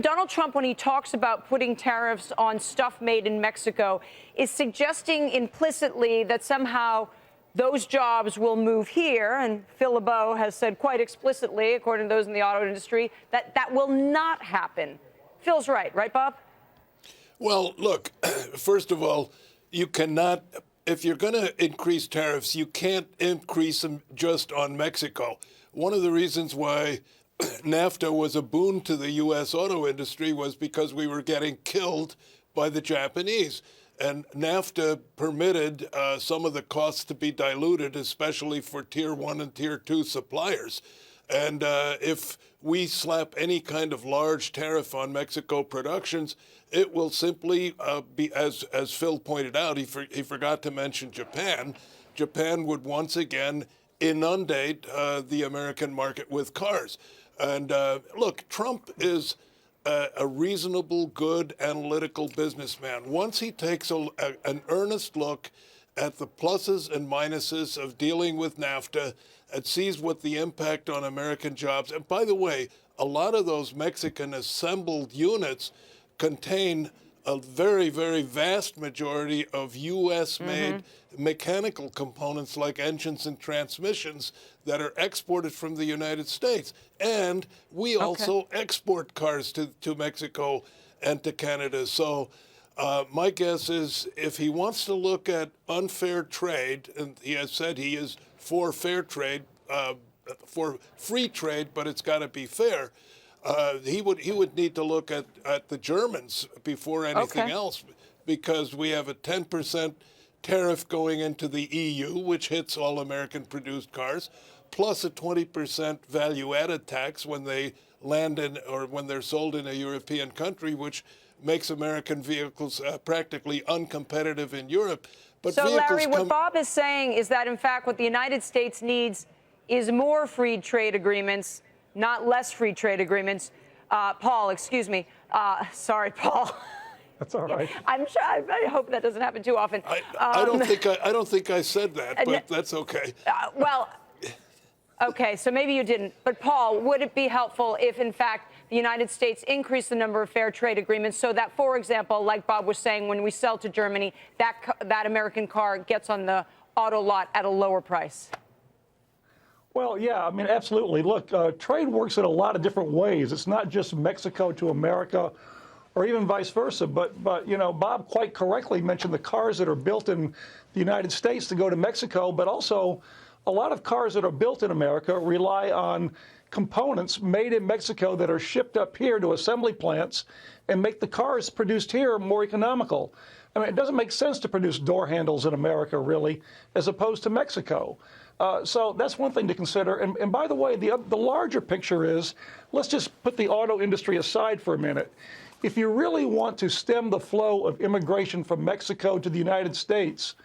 Donald Trump, when he talks about putting tariffs on stuff made in Mexico, is suggesting implicitly that somehow those jobs will move here. And Phil LeBeau has said quite explicitly, according to those in the auto industry, that that will not happen. Phil's right, Bob? Well, look, first of all, you cannot, if you're going to increase tariffs, you can't increase them just on Mexico. One of the reasons why NAFTA was a boon to the U.S. auto industry was because we were getting killed by the Japanese. And NAFTA permitted some of the costs to be diluted, especially for Tier 1 and Tier 2 suppliers. And if we slap any kind of large tariff on Mexico productions, it will simply be, as Phil pointed out, he forgot to mention Japan. Japan would once again inundate the American market with cars. And look, Trump is a reasonable, good, analytical businessman. Once he takes an earnest look at the pluses and minuses of dealing with NAFTA and sees what the impact on American jobs, and by the way, a lot of those Mexican assembled units contain a very, very vast majority of U.S.-made mechanical components like engines and transmissions that are exported from the United States. And we also export cars to Mexico and to Canada. So my guess is if he wants to look at unfair trade, and he has said he is for fair trade, for free trade, but it's got to be fair, he would need to look at the Germans before anything else, because we have a 10% tariff going into the EU, which hits all American-produced cars, plus a 20% value-added tax when they land in or when they're sold in a European country, which makes American vehicles practically uncompetitive in Europe. But so, Larry, what Bob is saying is that, in fact, what the United States needs is more free trade agreements, not less free trade agreements. Paul, excuse me. Sorry, Paul. That's all right. I'm sure. I hope that doesn't happen too often. I don't think I said that, but that's okay. Well, okay, so maybe you didn't. But Paul, would it be helpful if, in fact, the United States increased the number of fair trade agreements so that, for example, like Bob was saying, when we sell to Germany, that American car gets on the auto lot at a lower price? Well, yeah, I mean, absolutely. Look, trade works in a lot of different ways. It's not just Mexico to America or even vice versa. But you know, Bob quite correctly mentioned the cars that are built in the United States to go to Mexico, but also a lot of cars that are built in America rely on components made in Mexico that are shipped up here to assembly plants and make the cars produced here more economical. I mean, it doesn't make sense to produce door handles in America, really, as opposed to Mexico. So that's one thing to consider. And by the way, the larger picture is, let's just put the auto industry aside for a minute. If you really want to stem the flow of immigration from Mexico to the United States,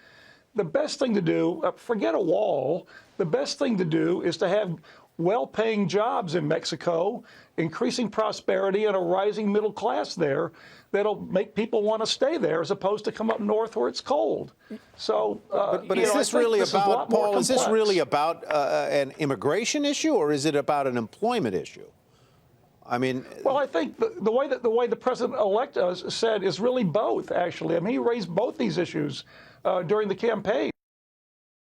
the best thing to do, forget a wall, the best thing to do is to have well-paying jobs in Mexico, increasing prosperity and a rising middle class there that'll make people want to stay there as opposed to come up north where it's cold. So, but is this really about, Paul, is this really about an immigration issue, or is it about an employment issue? I mean, well, I think the way the president-elect said is really both, actually. I mean, he raised both these issues during the campaign.